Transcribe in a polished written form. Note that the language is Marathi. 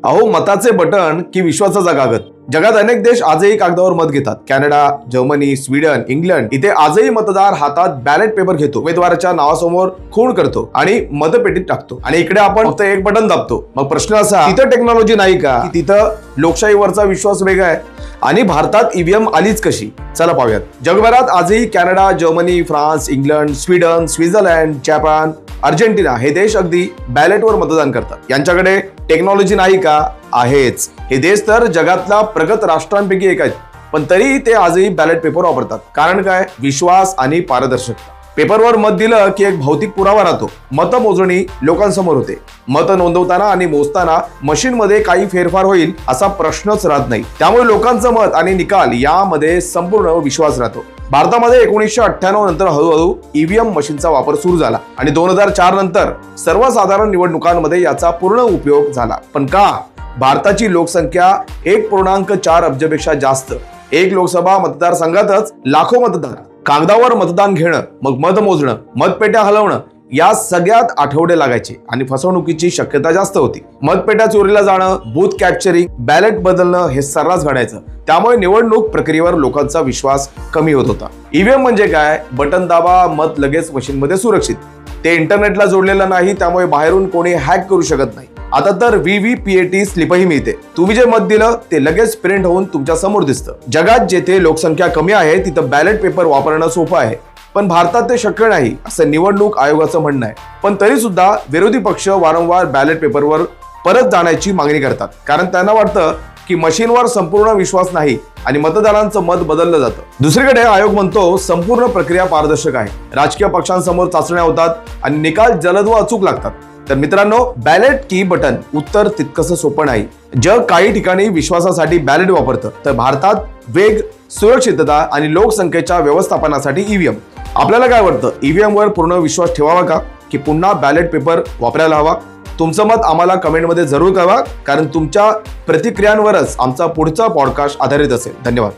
अहो, मताचे बटन की विश्वासाचा कागद. जगात अनेक देश आजही कागदावर मत घेतात. कॅनडा, जर्मनी, स्वीडन, इंग्लंड इथे आजही मतदार हातात बॅलेट पेपर घेतो, उमेदवाराच्या नावासमोर खूण करतो आणि मतपेटीत टाकतो. आणि इकडे आपण फक्त एक बटन दाबतो. मग प्रश्न असा, तिथं टेक्नॉलॉजी नाही का? तिथं लोकशाहीवरचा विश्वास वेगळा आहे आणि भारतात ईव्हीएम आलीच कशी? चला पाहूयात. जगभरात आजही Canada, Germany, France, England, Sweden, Switzerland, Japan, Argentina हे देश अगदी बॅलेटवर मतदान करतात. यांच्याकडे टेक्नॉलॉजी नाही का? आहेच. हे देश तर जगातल्या प्रगत राष्ट्रांपैकी एक आहेत, पण तरीही ते आजही बॅलेट पेपर वापरतात. कारण काय? विश्वास आणि पारदर्शकता. पेपरवर मत दिलं की एक भौतिक पुरावा राहतो. मतमोजणी लोकांसमोर होते. मत नोंदवताना आणि मोजताना मशीनमध्ये काही फेरफार होईल असा प्रश्नच राहत नाही. त्यामुळे लोकांचं मत आणि निकाल यामध्ये संपूर्ण विश्वास राहतो. भारतामध्ये 1998 नंतर हळूहळू ईव्हीएम मशीनचा वापर सुरू झाला आणि 2004 नंतर सर्वसाधारण निवडणुकांमध्ये याचा पूर्ण उपयोग झाला. पण का? भारताची लोकसंख्या 1.4 अब्जपेक्षा जास्त. एक लोकसभा मतदारसंघातच लाखो मतदार. कागदावर मतदान घेणं, मग मत मोजणं, मतपेट्या हलवणं या सगळ्यात आठवडे लागायचे आणि फसवणुकीची शक्यता जास्त होती. मतपेट्या चोरीला जाणं, बूथ कॅप्चरिंग, बॅलेट बदलणं हे सर्रास घडायचं. त्यामुळे निवडणूक प्रक्रियेवर लोकांचा विश्वास कमी होत होता. ईव्हीएम म्हणजे काय? बटन दाबा, मत लगेच मशीनमध्ये सुरक्षित. ते इंटरनेटला जोडलेलं नाही, त्यामुळे बाहेरून कोणी हॅक करू शकत नाही. आता तर व्हीव्हीपीएटी स्लिपही मिळते. तुम्ही जे मत दिलं ते लगेच प्रिंट होऊन तुमच्या समोर दिसतं. जगात जेथे लोकसंख्या कमी आहे तिथं बॅलेट पेपर वापरणं सोपं आहे, पण भारतात ते शक्य नाही असं निवडणूक आयोगाचं म्हणणं आहे. पण तरी सुद्धा विरोधी पक्ष वारंवार बॅलेट पेपरवर परत जाण्याची मागणी करतात, कारण त्यांना वाटतं की मशीनवर संपूर्ण विश्वास नाही आणि मतदारांचं मत बदललं जातं. दुसरीकडे आयोग म्हणतो संपूर्ण प्रक्रिया पारदर्शक आहे. राजकीय पक्षांसमोर चाचण्या होतात आणि निकाल जलद व अचूक लागतात. तर मित्रांनो, बॅलेट की बटन उत्तर तितकंसं सोपं नाही. जग काही ठिकाणी विश्वासासाठी बॅलेट वापरतं, तर भारतात वेग, सुरक्षितता आणि लोकसंख्येच्या व्यवस्थापनासाठी ईव्हीएम. आपल्याला काय वाटतं? ईव्हीएम वर पूर्ण विश्वास ठेवावा का, की पुन्हा बॅलेट पेपर वापरायला हवा? तुमचं मत आम्हाला कमेंटमध्ये जरूर कळवा, कारण तुमच्या प्रतिक्रियांवरच आमचा पुढचा पॉडकास्ट आधारित असेल. धन्यवाद.